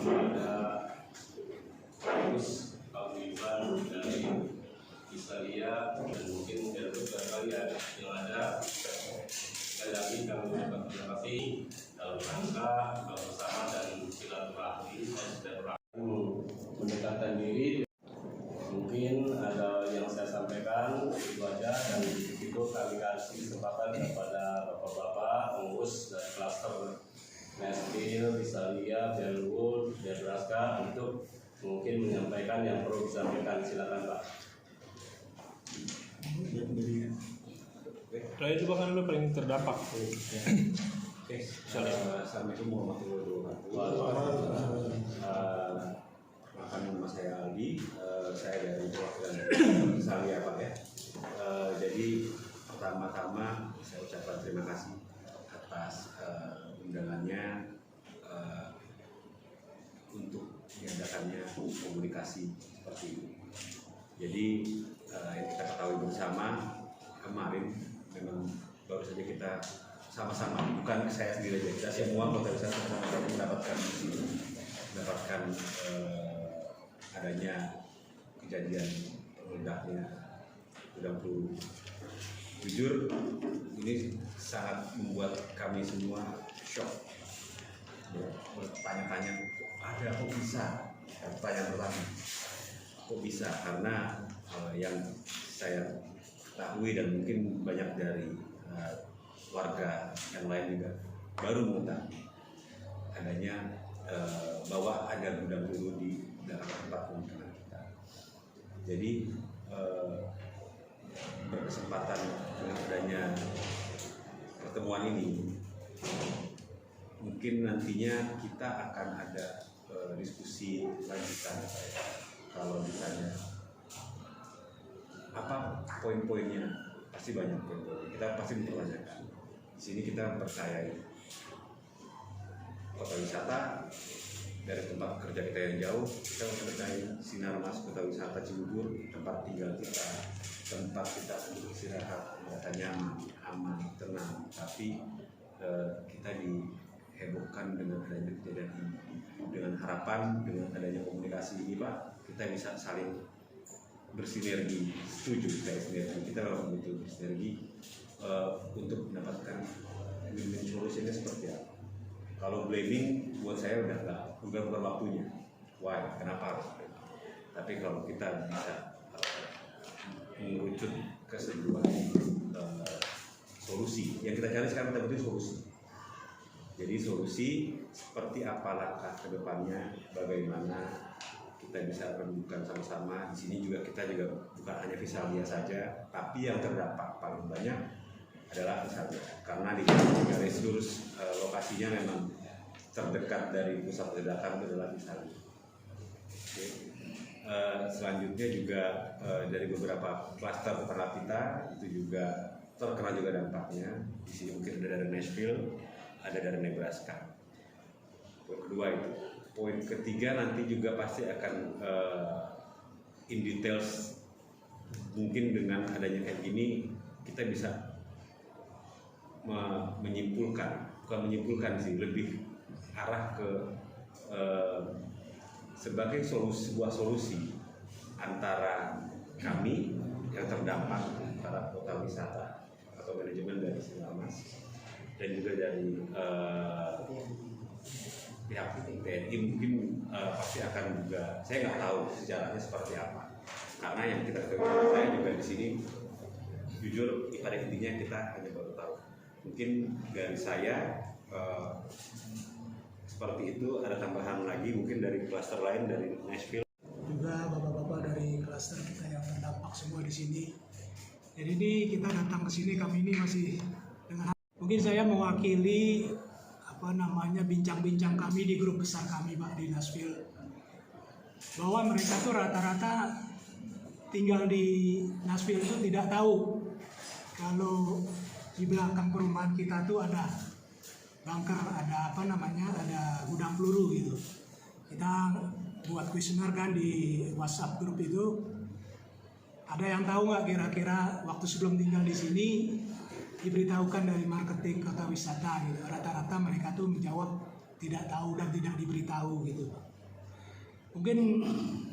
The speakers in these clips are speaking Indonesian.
kepada Gus Paguyuban dari Isalia dan mungkin dari kalian yang ada. Sekali lagi kami mengucapkan terima kasih dalam rangka bersama dan silaturahmi mendekatkan diri. Mungkin ada yang saya sampaikan itu aja, dan itu kami kasih kesempatan kepada bapak-bapak pengurus dari klaster Nashville, Isalia, Bellwood, Nebraska untuk mungkin menyampaikan yang perlu disampaikan. Silakan Pak. Saya juga kan lu paling terdampak. Oke, Assalamualaikum warahmatullahi wabarakatuh. Nama saya Aldi, saya dari perwakilan Isalia Pak ya. Jadi pertama-tama saya ucapkan terima kasih atas undangannya untuk diadakannya komunikasi seperti ini. Jadi yang kita ketahui bersama kemarin memang baru saja kita sama-sama, bukan saya sendiri aja, kita semua kota wisata sama-sama mendapatkan adanya kejadian meledaknya gudang peluru. Jujur ini sangat membuat kami semua shock, bertanya-tanya ada kok bisa. Pertanyaan pertama, kok bisa? Karena yang saya ketahui dan mungkin banyak dari warga yang lain juga baru mengetahui adanya bahwa ada gudang peluru di belakang tempat pemukiman kita. Jadi berkesempatan dengan adanya pertemuan ini, mungkin nantinya kita akan ada diskusi lanjutan. Kalau ditanya apa poin-poinnya, pasti banyak poin-poin. Kita pasti mempertanyakan. Di sini kita percayai kota wisata, dari tempat kerja kita yang jauh, kita mempercayai sinar mas kota wisata Cibubur, tempat tinggal kita, tempat kita untuk istirahat, merasa nyaman, aman, tenang. Tapi kita dihebohkan dengan adanya kejadian ini. Dengan harapan, dengan adanya komunikasi ini Pak, kita bisa saling bersinergi. Setuju saya sinergi, kita memang butuh bersinergi untuk mendapatkan win-win solutionnya seperti apa. Kalau blaming buat saya bukan waktunya. Why? Kenapa harus? Tapi kalau kita bisa mengerucut ke sebuah solusi, yang kita cari sekarang kita butuh solusi. Jadi solusi seperti apa langkah ke depannya, bagaimana kita bisa renungkan sama-sama. Di sini juga kita bukan hanya Visalia saja, tapi yang terdampak paling banyak adalah Visalia, karena di garis lurus lokasinya memang terdekat dari pusat ledakan itu adalah Visalia. Selanjutnya juga dari beberapa klaster peternak kita itu juga terkena juga dampaknya. Di sini mungkin ada dari Nashville, ada dari Nebraska. Poin kedua itu. Poin ketiga nanti juga pasti akan in details. Mungkin dengan adanya kayak gini kita bisa bukan menyimpulkan sih, lebih arah ke sebagai sebuah solusi antara kami yang terdampak, antara kota wisata atau manajemen dari Sinarmas dan juga dari pihak TNI mungkin pasti akan juga, saya nggak tahu sejarahnya seperti apa, karena yang kita ketahui saya juga di sini jujur pada intinya kita hanya baru tahu. Mungkin dari saya seperti itu. Ada tambahan lagi mungkin dari klaster lain dari Nashville. Juga bapak-bapak dari klaster kita yang terdampak semua di sini. Jadi ini kita datang ke sini, kami ini masih dengan mungkin saya mewakili bincang-bincang kami di grup besar kami Pak di Nashville, bahwa mereka tuh rata-rata tinggal di Nashville itu tidak tahu kalau di belakang perumahan kita tuh ada bunker, ada gudang peluru gitu. Kita buat kuesioner kan di WhatsApp grup itu. Ada yang tahu nggak kira-kira waktu sebelum tinggal di sini diberitahukan dari marketing kota wisata gitu. Rata-rata mereka tuh menjawab tidak tahu dan tidak diberitahu gitu. Mungkin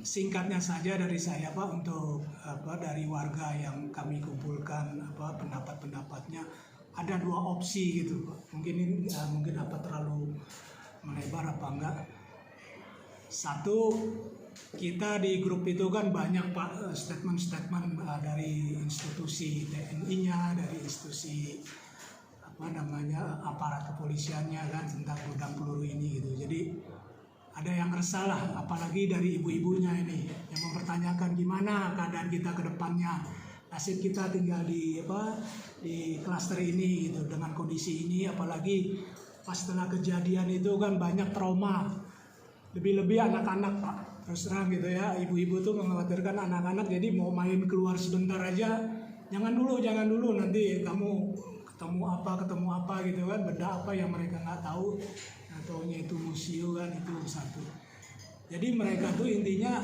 singkatnya saja dari saya Pak, untuk dari warga yang kami kumpulkan pendapat-pendapatnya, ada dua opsi gitu Pak. Mungkin terlalu melebar apa enggak. Satu, kita di grup itu kan banyak Pak statement-statement dari institusi TNI-nya, dari institusi aparat kepolisiannya kan tentang gudang peluru ini gitu. Jadi ada yang resah lah, apalagi dari ibu-ibunya ini yang mempertanyakan gimana keadaan kita ke depannya, nasib kita tinggal di klaster ini gitu dengan kondisi ini, apalagi pas setelah kejadian itu kan banyak trauma, lebih-lebih anak-anak Pak, terus terang gitu ya, ibu-ibu tuh mengkhawatirkan anak-anak, jadi mau main keluar sebentar aja jangan dulu nanti kamu ketemu apa gitu kan, benda apa yang mereka nggak tahu, ataunya itu museum kan, itu satu. Jadi mereka tuh intinya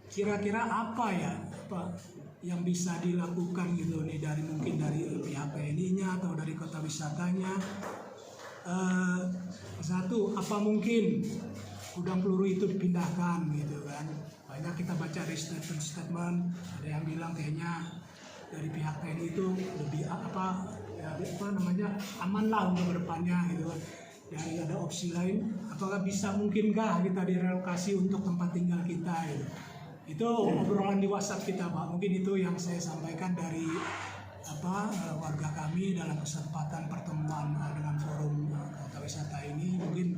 kira-kira apa yang bisa dilakukan gitu nih, mungkin dari pihak PNI-nya atau dari kota wisatanya. Satu, apa mungkin gudang peluru itu dipindahkan gitu kan. Banyak kita baca dari statement, ada yang bilang kayaknya dari pihak TNI itu lebih aman lah untuk kedepannya gitu kan. Dari ada opsi lain, apakah mungkinkah kita direlokasi untuk tempat tinggal kita gitu. Itu obrolan di WhatsApp kita Pak. Mungkin itu yang saya sampaikan dari warga kami dalam kesempatan pertemuan dengan forum kota wisata ini. Mungkin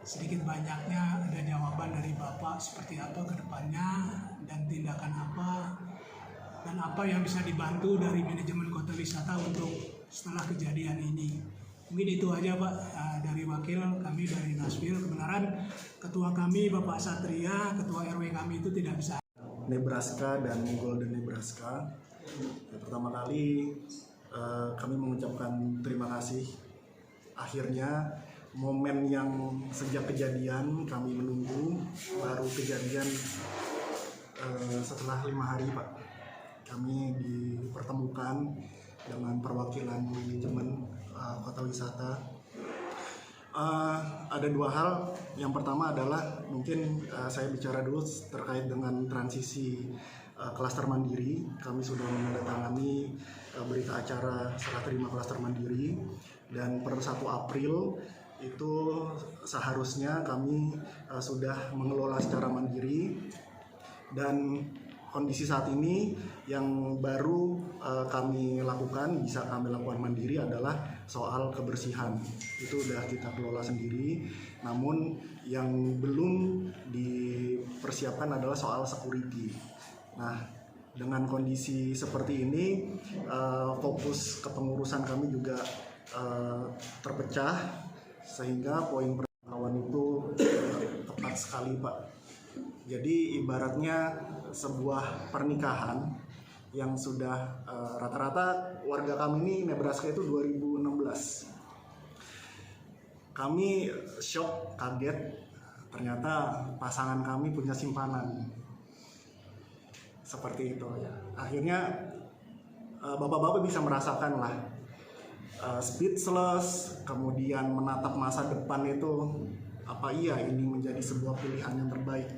sedikit banyaknya ada jawaban dari Bapak seperti apa ke depannya, dan tindakan apa, dan apa yang bisa dibantu dari manajemen kota wisata untuk setelah kejadian ini. Mungkin itu aja Pak, dari wakil kami dari Nashville. Kebenaran ketua kami Bapak Satria, ketua RW kami itu tidak bisa. Nebraska dan Golden Nebraska. Pertama kali kami mengucapkan terima kasih. Akhirnya momen yang sejak kejadian kami menunggu, baru kejadian setelah 5 hari Pak. Kami dipertemukan dengan perwakilan manajemen kota wisata. Ada dua hal. Yang pertama adalah mungkin saya bicara dulu terkait dengan transisi klaster mandiri. Kami sudah menandatangani berita acara serah terima klaster mandiri, dan per 1 April itu seharusnya kami sudah mengelola secara mandiri. Dan kondisi saat ini yang baru kami lakukan, bisa kami lakukan mandiri, adalah soal kebersihan. Itu sudah kita kelola sendiri. Namun yang belum dipersiapkan adalah soal security. Nah, dengan kondisi seperti ini, fokus kepengurusan kami juga terpecah, sehingga poin kawan itu tepat sekali Pak. Jadi ibaratnya sebuah pernikahan yang sudah rata-rata warga kami ini Nebraska itu 2016. Kami shock, kaget, ternyata pasangan kami punya simpanan seperti itu ya. Akhirnya bapak-bapak bisa merasakan lah, speechless, kemudian menatap masa depan itu, apa iya ini menjadi sebuah pilihan yang terbaik.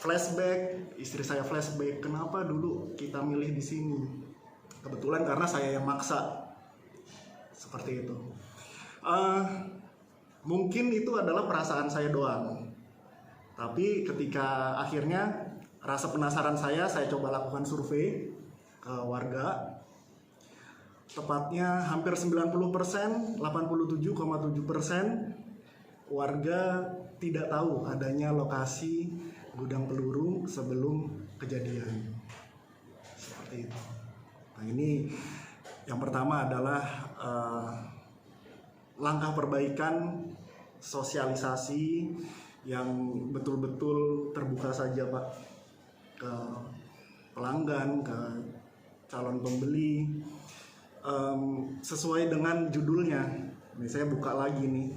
Flashback, istri saya flashback, kenapa dulu kita milih di sini? Kebetulan karena saya yang maksa, seperti itu. Mungkin itu adalah perasaan saya doang. Tapi ketika akhirnya rasa penasaran saya coba lakukan survei ke warga. Tepatnya hampir 90%, 87,7% warga tidak tahu adanya lokasi gudang peluru sebelum kejadian. Seperti itu. Nah, ini yang pertama adalah langkah perbaikan sosialisasi yang betul-betul terbuka saja Pak, ke pelanggan, ke calon pembeli, sesuai dengan judulnya. Ini saya buka lagi nih.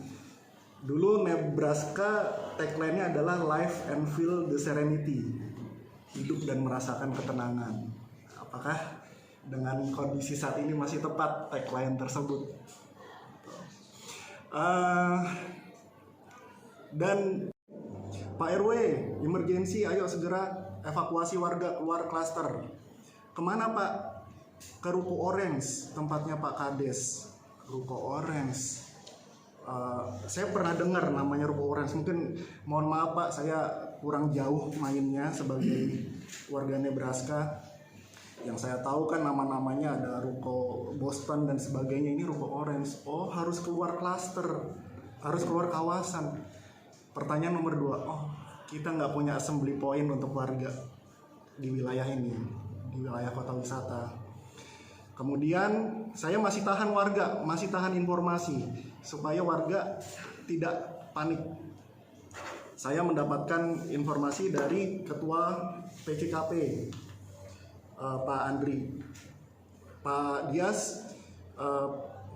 Dulu Nebraska tagline-nya adalah Live and Feel the Serenity, hidup dan merasakan ketenangan. Apakah dengan kondisi saat ini masih tepat tagline tersebut? Dan Pak RW, emergensi, ayo segera evakuasi warga keluar klaster. Kemana Pak? Ke Ruko Orange, tempatnya Pak Kades. Ruko Orange. Saya pernah dengar namanya Ruko Orange. Mungkin mohon maaf Pak, saya kurang jauh mainnya sebagai warga Nebraska. Yang saya tahu kan nama-namanya ada Ruko Boston dan sebagainya. Ini Ruko Orange. Oh, harus keluar klaster, harus keluar kawasan. Pertanyaan nomor 2, oh kita nggak punya assembly point untuk warga di wilayah ini, di wilayah kota wisata. Kemudian saya masih tahan warga, masih tahan informasi supaya warga tidak panik. Saya mendapatkan informasi dari Ketua PCKP, Pak Andri. Pak Dias,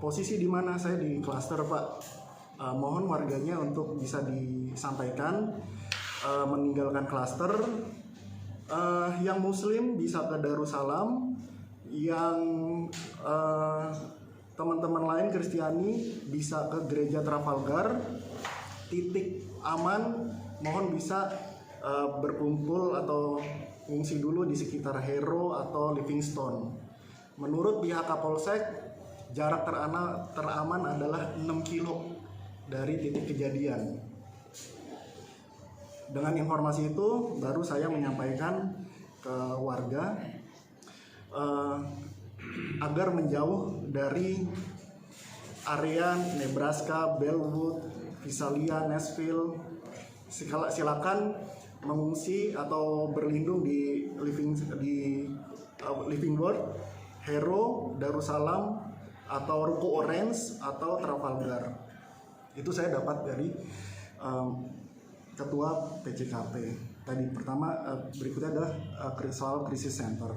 posisi di mana? Saya di klaster Pak. Mohon warganya untuk bisa disampaikan meninggalkan klaster. Yang Muslim bisa ke Darussalam, yang teman-teman lain Kristiani bisa ke Gereja Trafalgar. Titik aman, mohon bisa berkumpul atau mengungsi dulu di sekitar Hero atau Livingstone. Menurut pihak Kapolsek, jarak teraman adalah 6 kilo dari titik kejadian. Dengan informasi itu baru saya menyampaikan ke warga agar menjauh dari area Nebraska, Bellwood, Visalia, Nashville. Silakan mengungsi atau berlindung di Livingworth, Hero, Darussalam, atau Ruko Orange atau Trafalgar. Itu saya dapat dari Ketua PCKP. Tadi pertama, berikutnya adalah soal krisis center.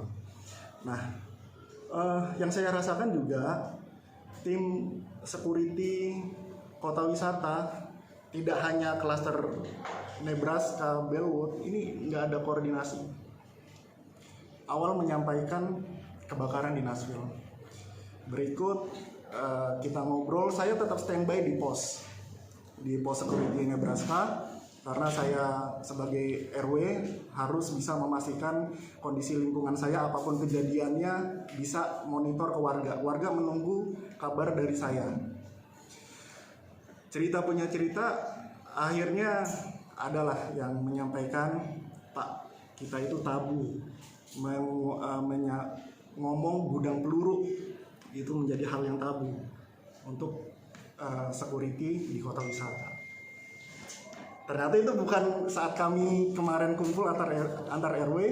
Nah, yang saya rasakan juga tim security kota wisata tidak hanya klaster Nebraska, Bellwood, ini nggak ada koordinasi. Awal menyampaikan kebakaran di Nashville. Berikut kita ngobrol, saya tetap standby di pos security Nebraska karena saya sebagai RW harus bisa memastikan kondisi lingkungan saya, apapun kejadiannya bisa monitor ke warga menunggu kabar dari saya. Cerita punya cerita, akhirnya adalah yang menyampaikan, Pak, kita itu tabu ngomong gudang peluru, itu menjadi hal yang tabu untuk security di kota wisata. Ternyata itu bukan saat kami kemarin kumpul antar RW,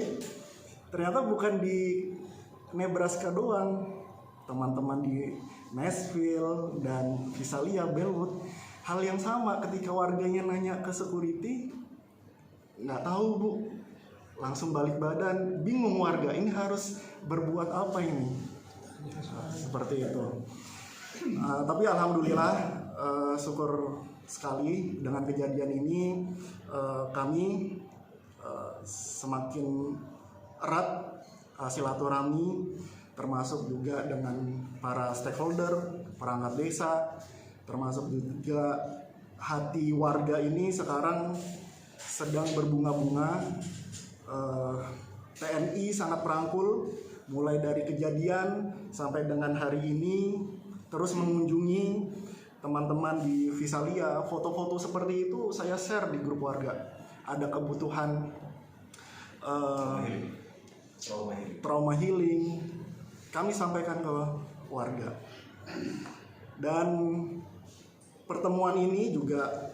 ternyata bukan di Nebraska doang, teman-teman di Nashville dan Visalia, Bellwood, hal yang sama ketika warganya nanya ke security, nggak tahu Bu, langsung balik badan, bingung warga, ini harus berbuat apa ini? Seperti itu. Tapi alhamdulillah, syukur sekali dengan kejadian ini kami semakin erat silaturahmi, termasuk juga dengan para stakeholder, perangkat desa, termasuk juga hati warga ini sekarang sedang berbunga-bunga. TNI sangat merangkul mulai dari kejadian sampai dengan hari ini, terus mengunjungi teman-teman di Visalia. Foto-foto seperti itu saya share di grup warga. Ada kebutuhan trauma healing, kami sampaikan ke warga. Dan pertemuan ini juga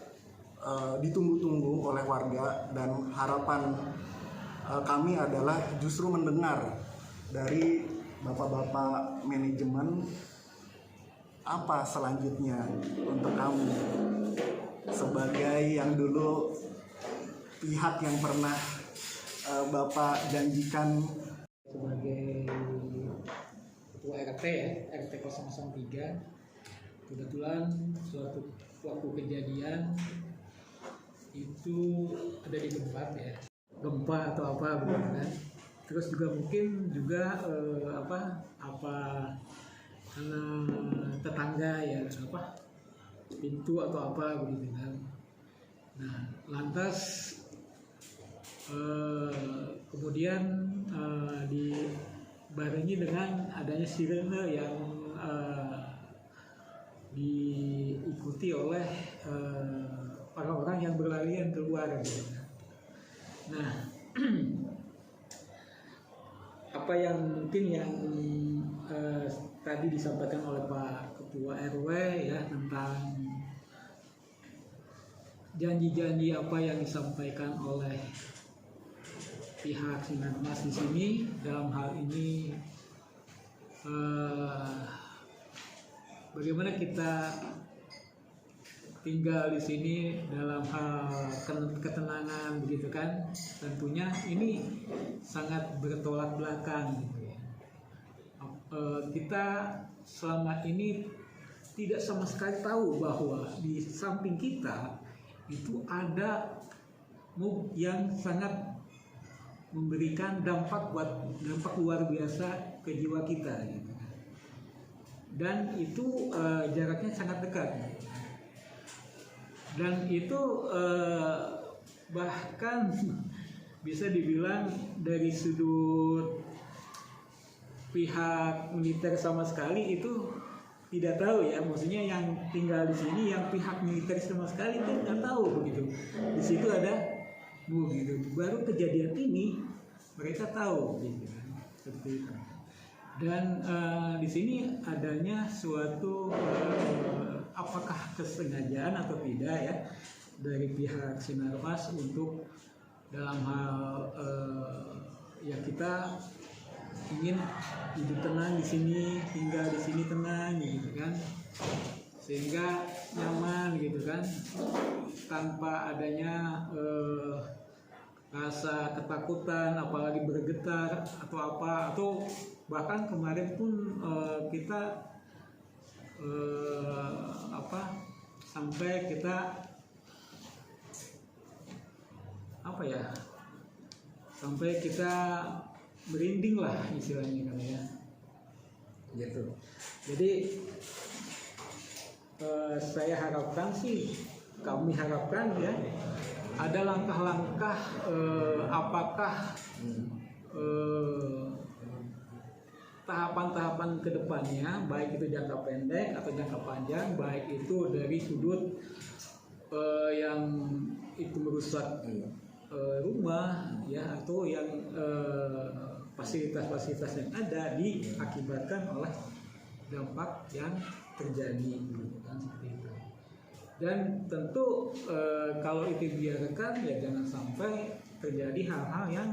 ditunggu-tunggu oleh warga, dan harapan kami adalah justru mendengar dari bapak-bapak manajemen apa selanjutnya untuk kami sebagai yang dulu pihak yang pernah Bapak janjikan sebagai ketua RT ya, RT 003. Kebetulan suatu waktu kejadian itu ada di tempat ya, gempa atau apa begitu kan. Terus juga mungkin juga karena tetangga ya pintu atau apa begitu kan. Nah, lantas Kemudian dibarengi dengan adanya sirene yang diikuti oleh orang-orang yang berlarian keluar gitu. Nah, apa yang mungkin yang tadi disampaikan oleh Pak Ketua RW ya tentang janji-janji apa yang disampaikan oleh pihak Sinarmas di sini dalam hal ini, bagaimana kita tinggal di sini dalam hal ketenangan begitu kan, tentunya ini sangat bertolak belakang gitu ya. Kita selama ini tidak sama sekali tahu bahwa di samping kita itu ada MUB yang sangat memberikan dampak luar biasa ke jiwa kita gitu. Dan itu jaraknya sangat dekat. Dan itu bahkan bisa dibilang dari sudut pihak militer sama sekali itu tidak tahu ya, maksudnya yang tinggal di sini yang pihak militer sama sekali itu nggak tahu begitu. Di situ ada gitu. Baru kejadian ini mereka tahu gitu kan, seperti itu. Dan di sini adanya suatu apakah kesengajaan atau tidak ya dari pihak Sinarmas untuk dalam hal ya kita ingin hidup tenang di sini, tinggal di sini tenang gitu kan, sehingga nyaman gitu kan, tanpa adanya rasa ketakutan, apalagi bergetar atau apa, atau bahkan kemarin pun kita sampai kita sampai kita merinding lah istilahnya kan ya, gitu. Jadi saya harapkan sih, kami harapkan ya ada langkah-langkah apakah tahapan-tahapan kedepannya, baik itu jangka pendek atau jangka panjang, baik itu dari sudut yang itu merusak rumah ya, atau yang fasilitas-fasilitas yang ada diakibatkan oleh dampak yang terjadi gitu kan, seperti itu. Dan tentu kalau itu dibiarkan ya jangan sampai terjadi hal-hal yang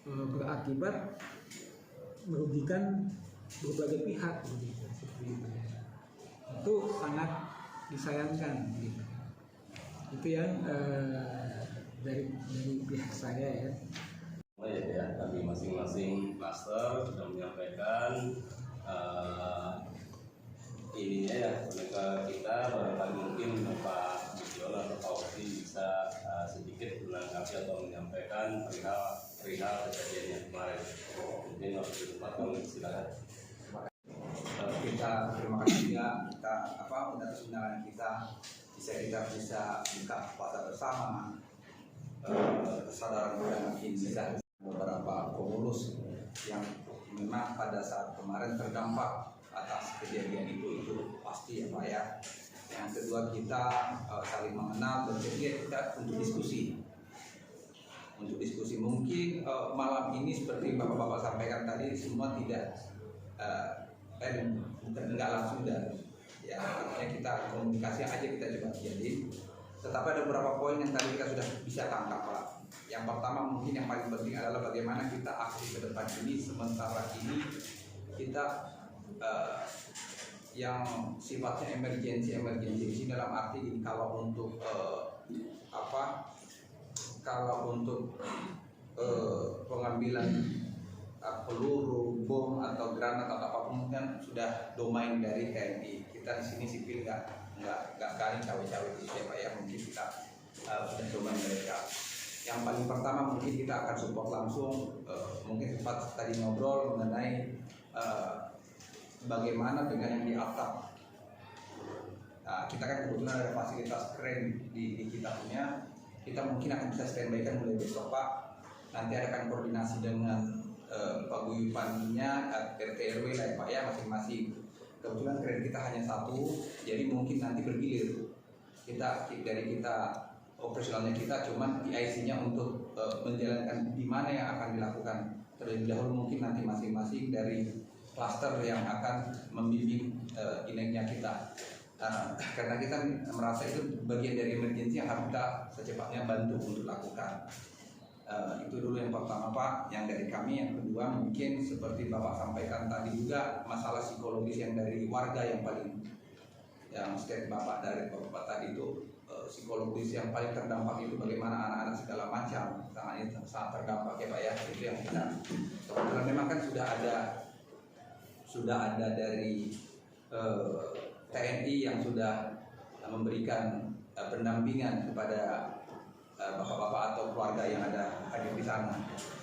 berakibat merugikan berbagai pihak gitu, seperti itu. Itu sangat disayangkan gitu. Itu yang dari pihak saya ya. Ya, tadi masing-masing klaster sudah menyampaikan ininya ya, mereka kita barangkali mungkin Pak Budiono atau Pak Wati bisa sedikit menanggapi atau menyampaikan perihal kejadian yang kemarin. Mungkin waktu di tempat kami silakan. Kita terima kasih ya, kita atas undangan kita bisa buka puasa bersama, kesadaran dan insight beberapa pengurus yang memang pada saat kemarin terdampak atas kejadian itu pasti ya Pak ya. Yang kedua kita saling mengenal dan ketiga kita untuk diskusi mungkin malam ini seperti bapak-bapak sampaikan tadi semua tidak enggak langsung dan ya artinya kita komunikasi aja kita coba jadi, tetapi ada beberapa poin yang tadi kita sudah bisa tangkap Pak. Yang pertama mungkin yang paling penting adalah bagaimana kita aksi ke depan ini. Sementara ini kita yang sifatnya emergensi di sini dalam arti ini kalau untuk pengambilan peluru, bom atau granat atau apapun kan sudah domain dari TNI. Kita di sini sipil nggak kali cawe-cawe di siapa ya, mungkin kita sudah domain mereka. Yang paling pertama mungkin kita akan support langsung, mungkin sempat tadi ngobrol mengenai bagaimana dengan yang di atap. Nah, kita kan kebetulan ada fasilitas keren di kita punya. kita mungkin akan bisa standby kan mulai besok Pak. Nanti akan koordinasi dengan paguyupannya RT RW lah ya Pak ya, masing-masing. Kebetulan kredit kita hanya 1, jadi mungkin nanti bergilir. Dari kita operasionalnya kita cuman PIC-nya untuk menjalankan di mana yang akan dilakukan. Terlebih dahulu mungkin nanti masing-masing dari klaster yang akan membimbing ineknya kita. Karena kita merasa itu bagian dari emergency yang harus kita secepatnya bantu untuk lakukan. Itu dulu yang pertama Pak, yang dari kami. Yang kedua mungkin seperti Bapak sampaikan tadi juga, masalah psikologis yang dari warga yang paling, yang state Bapak dari Bapak tadi itu, psikologis yang paling terdampak itu bagaimana anak-anak segala macam sangat terdampak ya Pak ya. Itu yang kita kebetulan memang kan sudah ada dari TNI yang sudah memberikan pendampingan kepada bapak-bapak atau keluarga yang ada hadir di sana.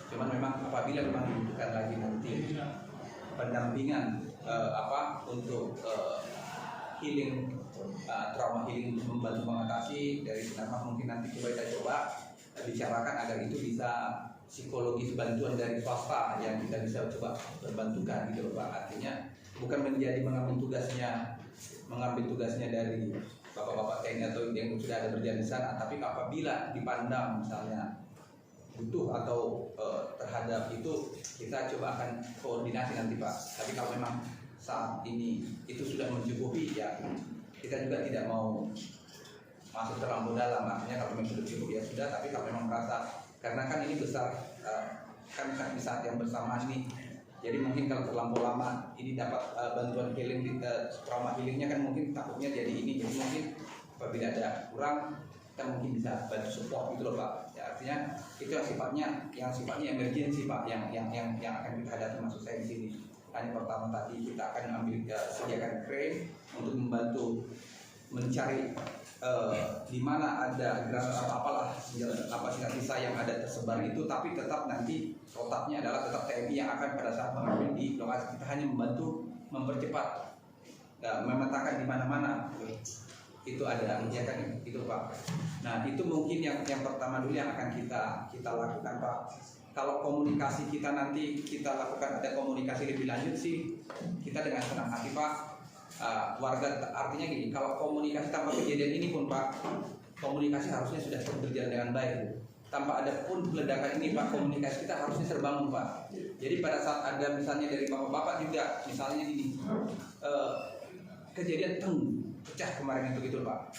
Cuman memang apabila memang dibutuhkan lagi nanti pendampingan untuk healing, trauma healing, membantu mengatasi dari Sinarmas, mungkin nanti kita coba bicarakan agar itu bisa psikologis bantuan dari swasta yang kita bisa coba berbantukan gitu Pak. Artinya bukan mengambil tugasnya dari bapak-bapak TNI atau yang sudah ada berjalan di sana, tapi apabila dipandang misalnya butuh atau terhadap itu, kita coba akan koordinasi nanti Pak. Tapi kalau memang saat ini itu sudah mencukupi ya, kita juga tidak mau masuk terlalu dalam. Artinya kalau memang sudah cukup ya sudah, tapi kalau memang merasa, karena kan ini besar, kan di saat yang bersamaan ini, jadi mungkin kalau terlalu lama ini dapat bantuan healing, trauma healingnya kan mungkin takutnya jadi ini. Jadi mungkin apabila ada kurang, kita mungkin bisa bantu support gitu loh Pak. Ya, artinya itu yang sifatnya emergency Pak, yang akan kita hadapi. Maksud saya di sini hanya pertama tadi kita akan sediakan crane untuk membantu mencari di mana ada granat atau apalah sisa yang ada tersebar itu, tapi tetap nanti otaknya adalah tetap TNI yang akan pada saat mengambil di lokasi. Kita hanya membantu mempercepat, memetakan di mana-mana itu ada, ya kan itu Pak. Nah itu mungkin yang pertama dulu yang akan kita lakukan Pak. Kalau komunikasi kita nanti kita lakukan ada komunikasi lebih lanjut sih, kita dengan senang hati Pak. Warga, artinya gini, kalau komunikasi tanpa kejadian ini pun Pak, komunikasi harusnya sudah berjalan dengan baik. Tanpa ada pun ledakan ini Pak, komunikasi kita harusnya terbangun Pak. Jadi pada saat ada misalnya dari bapak-bapak juga, misalnya ini kejadian pecah kemarin itu gitu Pak.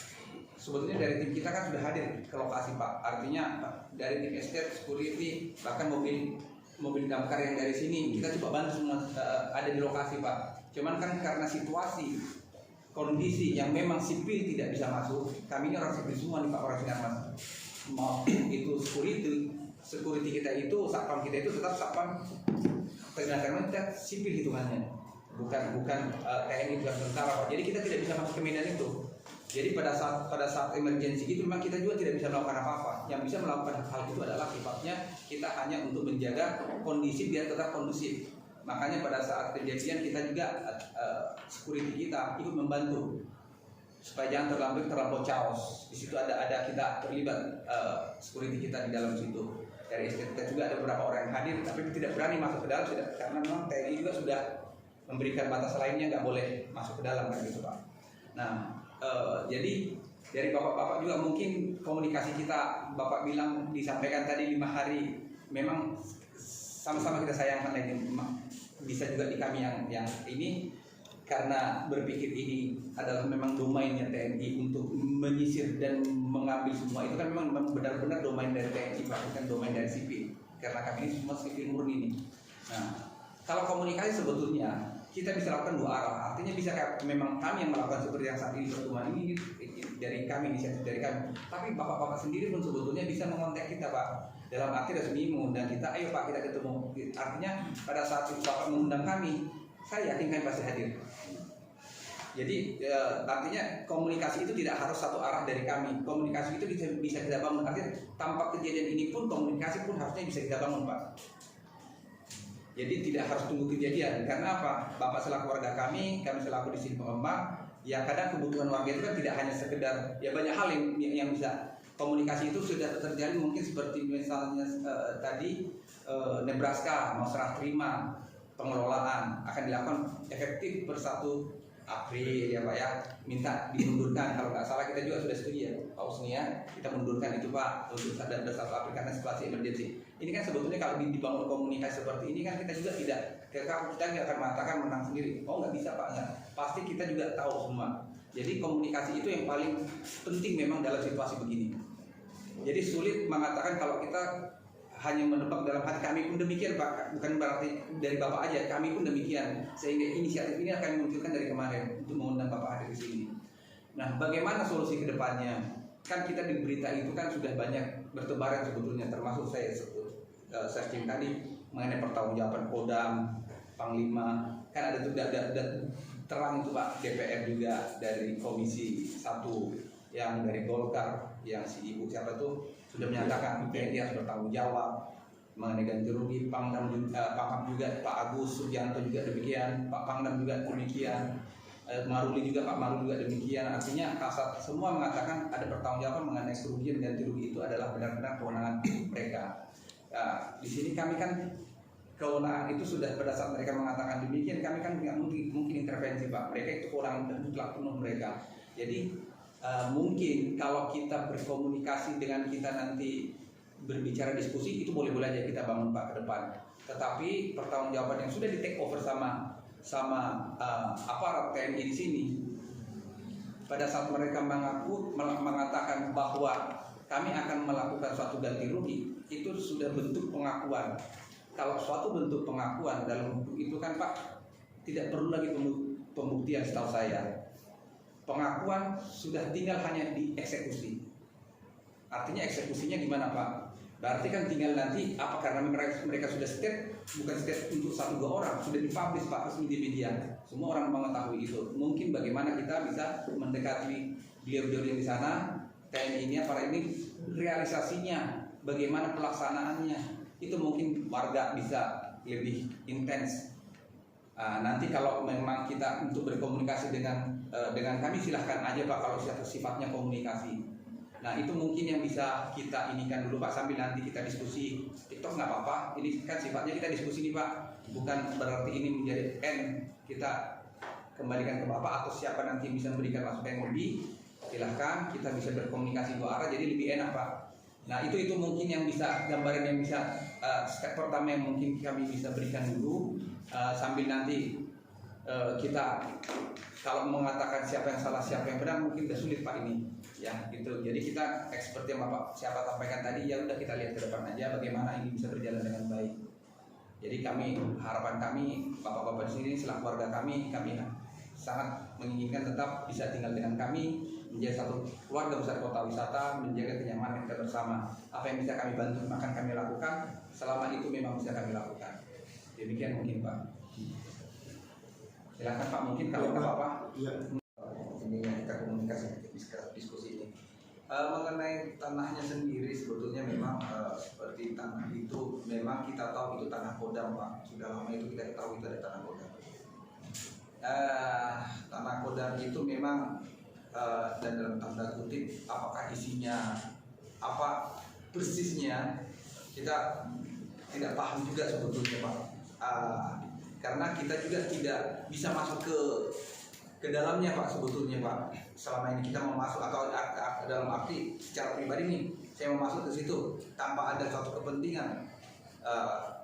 Sebetulnya dari tim kita kan sudah hadir ke lokasi Pak. Artinya dari tim estate, security, bahkan mobil damkar yang dari sini kita coba bantu semua ada di lokasi Pak. Cuman kan karena situasi kondisi yang memang sipil tidak bisa masuk, kami ini orang sipil semua nih Pak, orang Sinarmas. Mau itu security kita itu, satpam kita itu tetap satpam penyelenggara kita sipil hitungannya, bukan TNI, bukan tentara Pak. Jadi kita tidak bisa masuk ke medan itu. Jadi pada saat emergensi itu memang kita juga tidak bisa melakukan apa-apa. Yang bisa melakukan hal itu adalah sifatnya kita hanya untuk menjaga kondisi biar tetap kondusif. Makanya pada saat kejadian kita juga security kita ikut membantu supaya jangan terlampau chaos. Di situ ada kita terlibat security kita di dalam situ. Dari ST kita juga ada beberapa orang yang hadir, tapi tidak berani masuk ke dalam karena memang TNI juga sudah memberikan batas lainnya, nggak boleh masuk ke dalam kan gitu Pak. Nah jadi dari bapak-bapak juga mungkin komunikasi kita, Bapak bilang disampaikan tadi 5 hari, memang sama-sama kita sayangkan ini. Bisa juga di kami yang ini, karena berpikir ini adalah memang domainnya TNI untuk menyisir dan mengambil semua itu kan memang benar-benar domain dari TNI, bukan domain dari sipil, karena kami ini semua sipil murni ini. Nah kalau komunikasi sebetulnya kita bisa lakukan 2 arah, artinya bisa memang kami yang melakukan seperti yang saat ini pertemuan ini dari kami, inisiatif dari kami, tapi bapak-bapak sendiri pun sebetulnya bisa mengontak kita Pak, dalam arti resmi mengundang kita, ayo Pak kita ketemu. Artinya pada saat itu Bapak mengundang kami, saya yakin kami pasti hadir. Jadi artinya komunikasi itu tidak harus satu arah dari kami, komunikasi itu bisa kita bangun. Artinya tanpa kejadian ini pun komunikasi pun harusnya bisa kita bangun Pak. Jadi tidak harus tunggu kejadian, karena apa? Bapak selaku warga kami selaku di sini pengembang, ya kadang kebutuhan warga itu kan tidak hanya sekedar, ya banyak hal yang bisa komunikasi itu sudah terjalin, mungkin seperti misalnya tadi Nebraska mau serah terima pengelolaan akan dilakukan efektif per 1 April ya Pak ya, minta dimundurkan. Kalau nggak salah kita juga sudah setuju ya Pak Usni ya, kita mundurkan itu Pak untuk sadar 1 April karena situasi emergency. Ini kan sebetulnya kalau dibangun komunikasi seperti ini kan kita juga tidak, kita nggak akan mengatakan menang sendiri. Oh nggak bisa Pak, nggak. Pasti kita juga tahu semua. Jadi komunikasi itu yang paling penting memang dalam situasi begini. Jadi sulit mengatakan kalau kita hanya menebak dalam hati. Kami pun demikian Pak, bukan berarti dari Bapak aja, kami pun demikian. Sehingga inisiatif ini akan dimunculkan dari kemarin untuk mengundang Bapak hadir di sini. Nah, bagaimana solusi ke depannya? Kan kita di berita itu kan sudah banyak bertebaran sebetulnya, termasuk saya searching tadi mengenai pertanggungjawaban Kodam, Panglima, kan ada terang itu Pak, DPR juga dari Komisi 1 yang dari Golkar, yang si Ibu siapa tuh sudah menyatakan TNI harus bertanggung jawab mengenai ganti rugi. Pangdam juga Pak Agus Subianto juga demikian, Pak Pangdam juga demikian, Maruli juga Pak Maruli juga demikian. Artinya Kasat semua mengatakan ada pertanggungjawaban mengenai kerugian ganti rugi itu adalah benar-benar kewenangan mereka. Di sini kami kan kewenangan itu sudah pada saat mereka mengatakan demikian, kami kan tidak mungkin intervensi Pak. Mereka itu kewenangan dan mutlak penuh mereka. Jadi mungkin kalau kita berkomunikasi dengan kita nanti berbicara diskusi itu boleh-boleh aja kita bangun Pak ke depan. Tetapi pertanggungjawaban yang sudah di take over sama aparat TNI di sini, pada saat mereka mengatakan bahwa kami akan melakukan suatu ganti rugi, itu sudah bentuk pengakuan. Kalau suatu bentuk pengakuan dalam hukum itu kan Pak tidak perlu lagi pembuktian setahu saya. Pengakuan sudah tinggal hanya dieksekusi. Artinya eksekusinya gimana Pak? Berarti kan tinggal nanti apa karena mereka sudah state, bukan state untuk 1-2 orang, sudah dipublish Pak resmi di media. Semua orang mengetahui itu. Mungkin bagaimana kita bisa mendekati beliau-beliau yang di sana, TNI ini para ini realisasinya, bagaimana pelaksanaannya. Itu mungkin warga bisa lebih intens. Nanti kalau memang kita untuk berkomunikasi dengan kami silahkan aja Pak kalau sifatnya komunikasi. Nah itu mungkin yang bisa kita inikan dulu Pak sambil nanti kita diskusi. TikTok nggak apa-apa, ini kan sifatnya kita diskusi nih Pak, bukan berarti ini menjadi kita kembalikan ke Bapak atau siapa nanti bisa memberikan masukan yang lebih. Silahkan kita bisa berkomunikasi 2 arah jadi lebih enak Pak. Nah itu mungkin yang bisa gambaran yang bisa step pertama yang mungkin kami bisa berikan dulu. Sambil nanti kita kalau mengatakan siapa yang salah siapa yang benar mungkin udah sulit Pak ini ya gitu. Jadi kita seperti yang Bapak siapa sampaikan tadi ya udah kita lihat ke depan aja bagaimana ini bisa berjalan dengan baik. Jadi harapan kami Bapak-bapak di sini selaku warga kami sangat menginginkan tetap bisa tinggal dengan kami, menjadi satu keluarga besar kota wisata, menjaga kenyamanan kita bersama. Apa yang bisa kami bantu akan kami lakukan selama itu memang bisa kami lakukan. Demikian mungkin Pak. Silakan Pak, mungkin kalau apa-apa. Iya. Ini yang kita komunikasi diskusi ini. Mengenai tanahnya sendiri sebetulnya memang seperti tanah itu memang kita tahu itu tanah Kodam Pak. Sudah lama itu kita tahu itu ada tanah Kodam. Tanah Kodam itu memang dan dalam tanda kutip apakah isinya apa persisnya kita tidak paham juga sebetulnya Pak. Karena kita juga tidak bisa masuk ke dalamnya Pak sebetulnya Pak. Selama ini kita mau masuk atau dalam arti secara pribadi nih saya mau masuk ke situ tanpa ada suatu kepentingan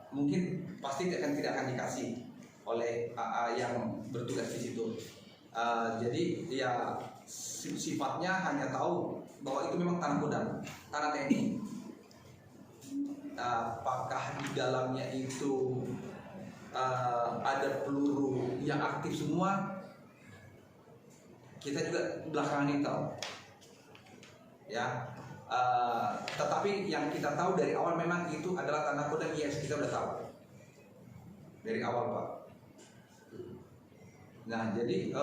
mungkin pasti tidak akan dikasih oleh yang bertugas di situ. Jadi ya sifatnya hanya tahu bahwa itu memang tanah Kodam, tanah TNI. Apakah di dalamnya itu ada peluru yang aktif semua? Kita juga belakangan ini tahu. Ya, tetapi yang kita tahu dari awal memang itu adalah tanah Kodam. Yes, kita udah tahu dari awal Pak. Nah, jadi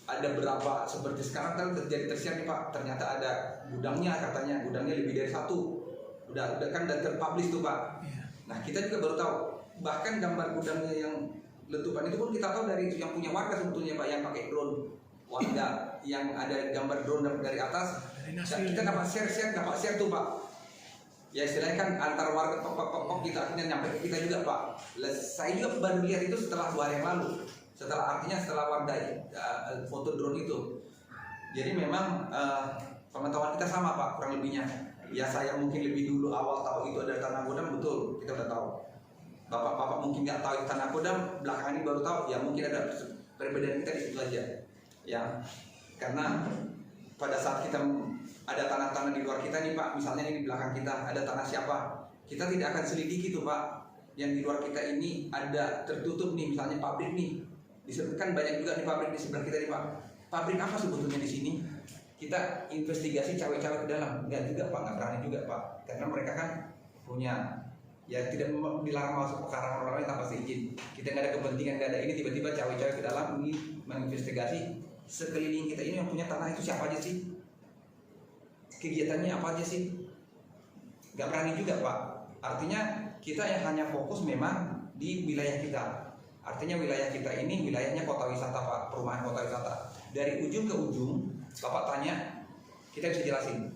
ada berapa seperti sekarang kan terjadi tersiar nih Pak. Ternyata ada gudangnya katanya, gudangnya lebih dari 1. Udah kan udah terpublish tuh Pak. Nah, kita juga baru tahu. Bahkan gambar gudangnya yang letupan itu pun kita tahu dari yang punya warga sebetulnya Pak, yang pakai drone warga. yang ada gambar drone dari atas, Dari dan Nashville. kita dapat share tuh Pak. Ya istilahnya kan antar warga pokok kita akhirnya nyampe ke kita juga Pak. Saya juga baru lihat itu setelah 2 hari yang lalu. Setelah warga foto drone itu. Jadi memang pengetahuan kita sama Pak kurang lebihnya. Ya saya mungkin lebih dulu awal tahu itu ada Tanah Kodam, betul kita udah tahu. Bapak-bapak mungkin nggak tahu Tanah Kodam, belakangan ini baru tahu. Ya mungkin ada perbedaan kita di situ aja. Ya karena pada saat kita ada tanah-tanah di luar kita nih Pak, misalnya ini di belakang kita ada tanah siapa, kita tidak akan selidiki tuh Pak. Yang di luar kita ini ada tertutup nih, misalnya pabrik nih. Disebutkan banyak juga nih pabrik di sebelah kita nih Pak. Pabrik apa sebetulnya di sini? Kita investigasi cawe-cawe ke dalam, enggak juga Pak, nggak berani juga Pak, karena mereka kan punya ya tidak dilarang masuk pekarangan orang lain tanpa seizin. Kita nggak ada kepentingan, nggak ada ini tiba-tiba cawe-cawe ke dalam ini menginvestigasi sekeliling kita ini yang punya tanah itu siapa aja sih, kegiatannya apa aja sih, nggak berani juga Pak. Artinya kita yang hanya fokus memang di wilayah kita. Artinya wilayah kita ini wilayahnya kota wisata Pak, perumahan kota wisata. Dari ujung ke ujung Bapak tanya, kita bisa jelasin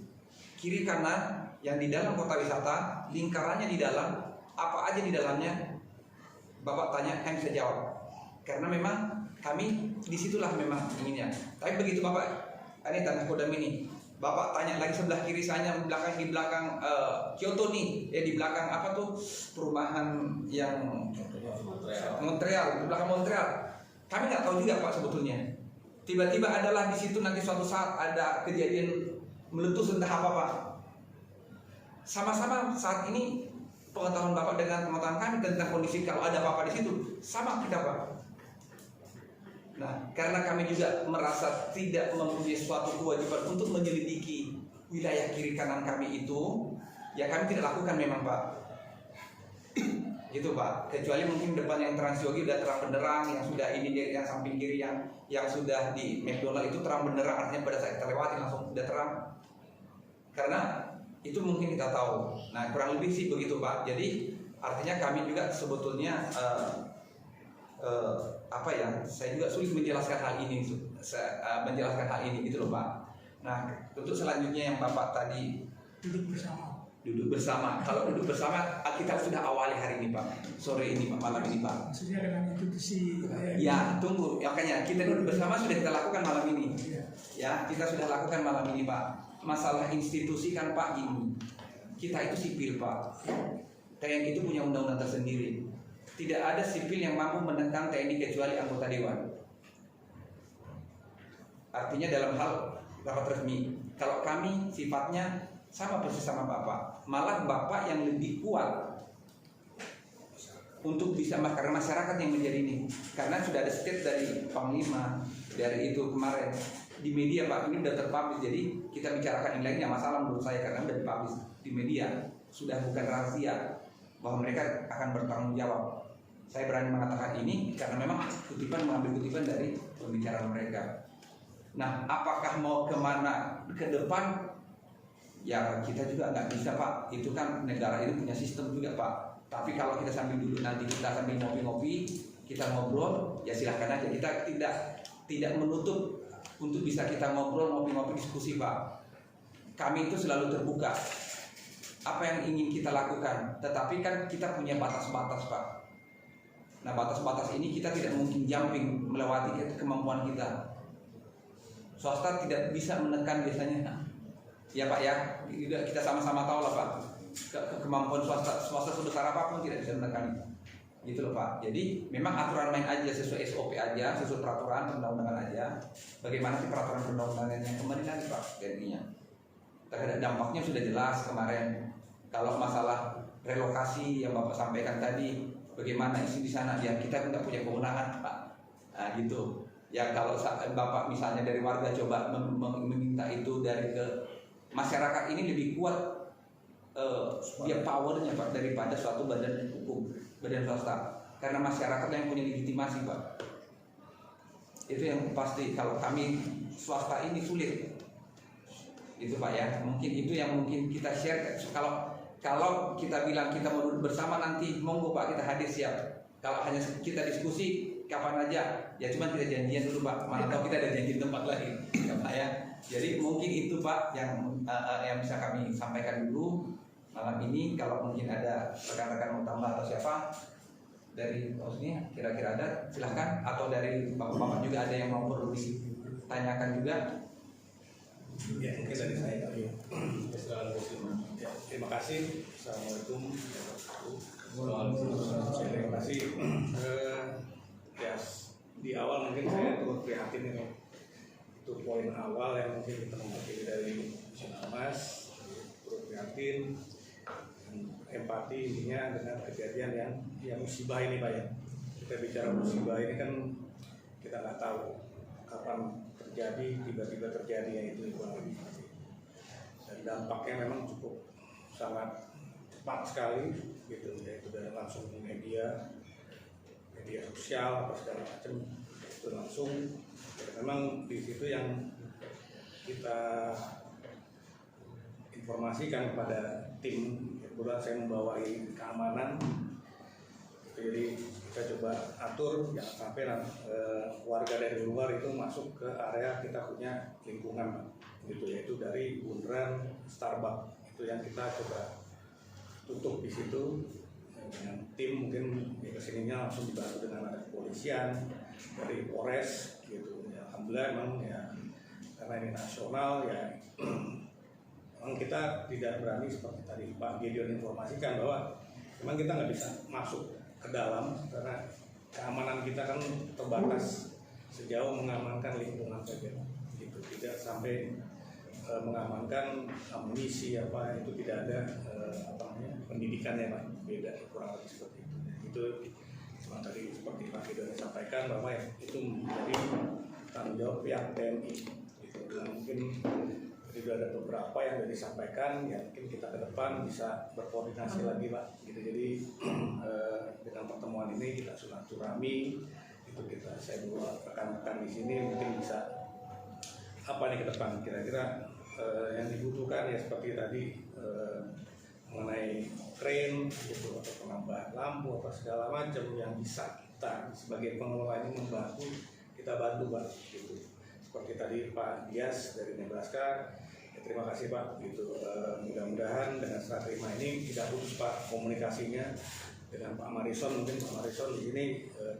kiri kanan yang di dalam kota wisata, lingkarannya di dalam, apa aja di dalamnya. Bapak tanya, kami bisa jawab. Karena memang kami disitulah memang inginnya. Tapi begitu Bapak, ini Tanah Kodam ini, Bapak tanya lagi sebelah kiri saya, di belakang Kyoto nih, ya di belakang apa tuh perumahan yang Montreal, di belakang Montreal. Kami nggak tahu juga Pak sebetulnya. Tiba-tiba adalah di situ nanti suatu saat ada kejadian meletus entah apa Pak. Sama-sama saat ini pengetahuan Bapak dengan pengetahuan kami tentang kondisi kalau ada apa-apa di situ sama kita Pak. Nah, karena kami juga merasa tidak mempunyai suatu kewajiban untuk menyelidiki wilayah kiri kanan kami itu, ya kami tidak lakukan memang Pak. Gitu Pak. Kecuali mungkin depan yang Transyogi udah terang benderang, yang sudah ini yang samping kiri yang sudah di McDonald itu terang benderang, artinya pada saat kita lewati langsung udah terang. Karena itu mungkin kita tahu. Nah, kurang lebih sih begitu Pak. Jadi artinya kami juga sebetulnya apa ya, saya juga sulit menjelaskan hal ini, gitu loh Pak. Nah, untuk selanjutnya yang Bapak tadi duduk bersama. Kalau duduk bersama kita sudah awali hari ini Pak, sore ini Pak, malam ini Pak. Maksudnya dengan institusi. Ya, tunggu. Makanya kita duduk bersama sudah kita lakukan malam ini. Ya, kita sudah lakukan malam ini Pak. Masalah institusi kan Pak gini. Kita itu sipil Pak. TNI itu punya undang-undang tersendiri. Tidak ada sipil yang mampu menekan TNI kecuali anggota dewan. Artinya dalam hal rapat resmi. Kalau kami sifatnya sama persis sama Bapak, malah Bapak yang lebih kuat untuk bisa, karena masyarakat yang menjadi ini. Karena sudah ada state dari Panglima, dari itu kemarin di media Pak, ini sudah terpublish. Jadi kita bicarakan ini lagi nggak masalah menurut saya, karena sudah dipublish di media, sudah bukan rahasia bahwa mereka akan bertanggung jawab. Saya berani mengatakan ini karena memang mengambil kutipan dari pembicaraan mereka. Nah, apakah mau kemana ke depan? Ya kita juga nggak bisa Pak, itu kan negara ini punya sistem juga Pak. Tapi kalau kita sambil duduk nanti kita sambil ngopi-ngopi, kita ngobrol, ya silahkan aja. Kita tidak menutup untuk bisa kita ngobrol, ngopi-ngopi, diskusi Pak. Kami itu selalu terbuka. Apa yang ingin kita lakukan, tetapi kan kita punya batas-batas Pak. Nah batas-batas ini kita tidak mungkin jumping melewati kemampuan kita. Swasta tidak bisa menekan biasanya. Ya Pak ya, kita sama-sama tahu lah Pak, kemampuan swasta sebesar apapun tidak bisa menekan gitu loh Pak. Jadi memang aturan main aja, sesuai SOP aja, sesuai peraturan perundang-undangan aja. Bagaimana sih peraturan perundang-undangannya kembali lagi Pak jadinya. Terhadap dampaknya sudah jelas kemarin. Kalau masalah relokasi yang Bapak sampaikan tadi, bagaimana isi di sana, ya kita nggak punya kewenangan Pak. Nah gitu. Ya kalau Bapak misalnya dari warga coba meminta itu dari ke masyarakat, ini lebih kuat dia powernya Pak daripada suatu badan hukum, badan swasta, karena masyarakat yang punya legitimasi Pak. Itu yang pasti. Kalau kami swasta ini sulit itu Pak ya. Mungkin itu yang mungkin kita share. Kalau kita bilang kita mau duduk bersama nanti monggo Pak, kita hadir siap. Kalau hanya kita diskusi kapan aja, ya cuma kita janjian dulu Pak, mana tahu kita ada janji tempat lain ya Pak ya. Jadi mungkin itu Pak yang bisa kami sampaikan dulu malam ini. Kalau mungkin ada rekan-rekan mau tambah atau siapa dari maksudnya kira-kira ada, silahkan. Atau dari bapak-bapak juga ada yang mau perlu ditanyakan juga. Ya, mungkin dari saya kali ya. Ya, terima kasih. Assalamualaikum warahmatullahi wabarakatuh. Terima kasih. Ya, di awal mungkin saya turut prihatin ini. Itu poin awal yang mungkin kita mengikuti dari Sinarmas, turut prihatin, empati intinya dengan kejadian yang musibah ini Pak ya. Kita bicara musibah ini kan kita nggak tahu kapan terjadi, tiba-tiba terjadi ya itu kurang lebih. Dan dampaknya memang cukup sangat cepat sekali gitu, yaitu dari langsung media sosial apa segala macam itu langsung. Ya, memang di situ yang kita informasikan kepada tim, kebetulan saya membawai keamanan, jadi kita coba atur jangan sampai warga dari luar itu masuk ke area kita punya lingkungan gitu, yaitu dari bundaran Starbucks itu yang kita coba tutup di situ dengan tim. Mungkin ya kesininya langsung dibantu dengan ada kepolisian dari Polres gitu ya. Alhamdulillah memang ya karena ini nasional ya. Memang kita tidak berani seperti tadi Pak Gideon informasikan bahwa memang kita nggak bisa masuk ke dalam karena keamanan kita kan terbatas sejauh mengamankan lingkungan saja gitu, tidak sampai mengamankan amunisi apa itu, tidak ada pendidikannya Pak, beda kurang lebih seperti itu. Itu cuma tadi seperti Pak Gideon sampaikan bahwa ya, itu menjadi tanggung jawab pihak TNI gitu. Dan mungkin juga ada beberapa yang sudah disampaikan, ya mungkin kita ke depan bisa berkoordinasi lagi Pak gitu. Jadi dengan pertemuan ini kita silaturahmi itu, saya dua rekan-rekan di sini mungkin bisa apa nih ke depan kira-kira yang dibutuhkan ya seperti tadi mengenai crane gitu atau penambahan lampu apa segala macam yang bisa kita sebagai pengelola ini membantu, kita bantu Pak gitu. Seperti tadi Pak Dias dari Nebraska, ya, terima kasih Pak gitu. Mudah-mudahan dengan serah terima ini tidak putus Pak komunikasinya dengan Pak Marison. Mungkin Pak Marison di sini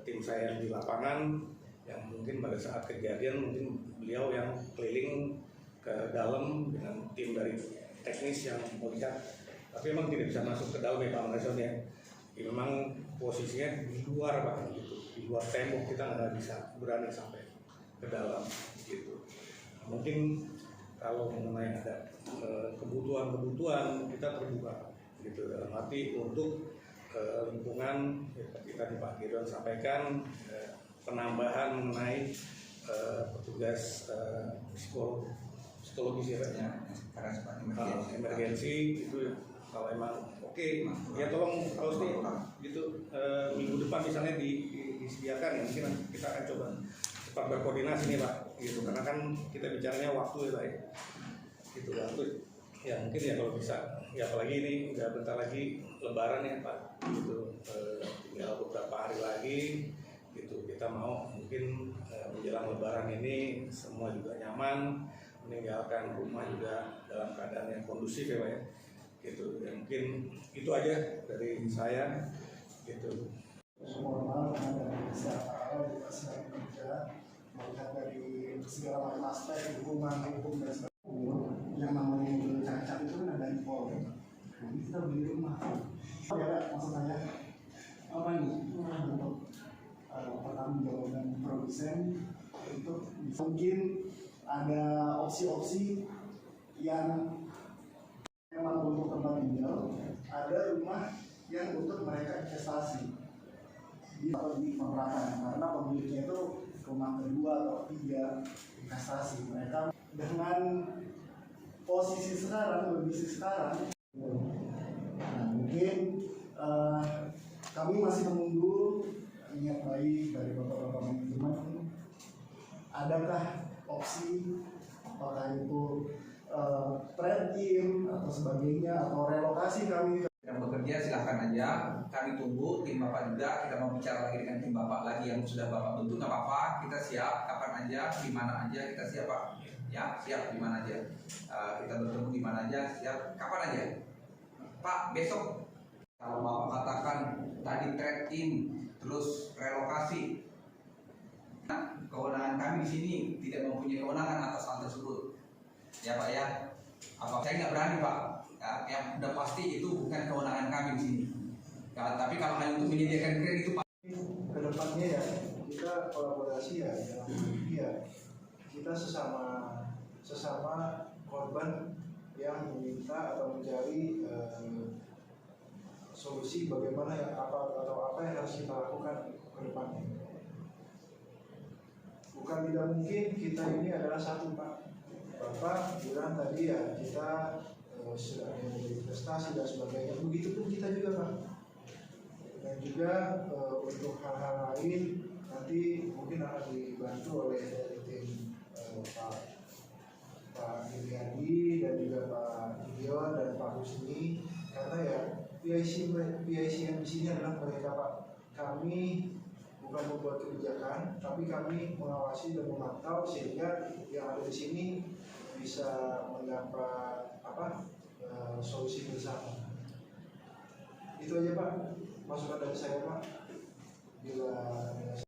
tim saya yang di lapangan yang mungkin pada saat kejadian mungkin beliau yang keliling ke dalam dengan tim dari teknis yang melihat, tapi memang tidak bisa masuk ke dalam ya Pak Marison ya. Memang posisinya di luar Pak gitu, di luar tembok, kita nggak bisa berani sampai ke dalam gitu. Mungkin kalau mengenai ada kebutuhan kita terbuka gitu, dalam arti untuk lingkungan ya, seperti tadi Pak Gideon sampaikan, penambahan mengenai petugas psikologis ya, emergensi itu kalau emang oke, ya tolong harus nih gitu minggu depan misalnya disediakan ya, mungkin kita akan coba cepat berkoordinasi nih Pak gitu, karena kan kita bicaranya waktu ya Pak gitu, waktu ya mungkin ya kalau bisa ya, apalagi ini udah bentar lagi Lebaran ya Pak gitu, tinggal beberapa hari lagi gitu, kita mau mungkin menjelang Lebaran ini semua juga nyaman, meninggalkan rumah juga dalam keadaan yang kondusif ya Pak ya gitu. Ya, mungkin itu aja dari saya gitu. Formal dari kesehatan juga sedang bekerja melihat dari segala macam aspek hukum dan sebagainya. Yang namanya mobil cacat itu kan ada di Polri. Nah, ini kita beli rumah. Ya, maksud saya apa ini? Untuk pertanggungjawaban produsen untuk mungkin ada opsi-opsi yang memang untuk tempat tinggal, ada rumah yang untuk mereka investasi di kontrakan, karena pemiliknya itu rumah kedua atau tiga investasi. Mereka dengan posisi sekarang, berbisnis sekarang, nah, mungkin kami masih menunggu niat baik dari bapak-bapak manajemen. Adakah opsi apakah itu trade-in atau sebagainya atau relokasi kami yang bekerja bekerja silahkan aja, kami tunggu tim Bapak juga, kita mau bicara lagi dengan tim Bapak lagi yang sudah Bapak bentuk, nggak apa-apa, kita siap kapan aja, di mana aja kita siap Pak, ya siap di mana aja, kita bertemu di mana aja, siap kapan aja, Pak besok kalau Bapak katakan tadi trade in terus relokasi, nah, kewenangan kami di sini tidak mempunyai kewenangan atas hal tersebut, ya Pak ya, apa saya nggak berani Pak. Ya, yang udah pasti itu bukan kewenangan kami di sini. Ya, tapi kalau hanya untuk menyediakan kredit itu Pak. Kedepannya ya kita kolaborasi ya dalam ya kita sesama korban yang meminta atau mencari solusi bagaimana apa yang harus kita lakukan ke depannya. Bukan tidak mungkin kita ini adalah satu Pak. Bapak bilang tadi ya kita sudah memiliki prestasi dan sebagainya. Begitupun kita juga Pak. Dan juga untuk hal-hal lain nanti mungkin akan dibantu oleh dari tim Pak Gideandi dan juga Pak Gideon dan Pak Husni, karena ya PIC yang di sini adalah mereka Pak. Kami bukan membuat kebijakan, tapi kami mengawasi dan memantau sehingga yang ada di sini bisa mendapat solusi bersama. Itu aja Pak, masukan dari saya Pak. Bila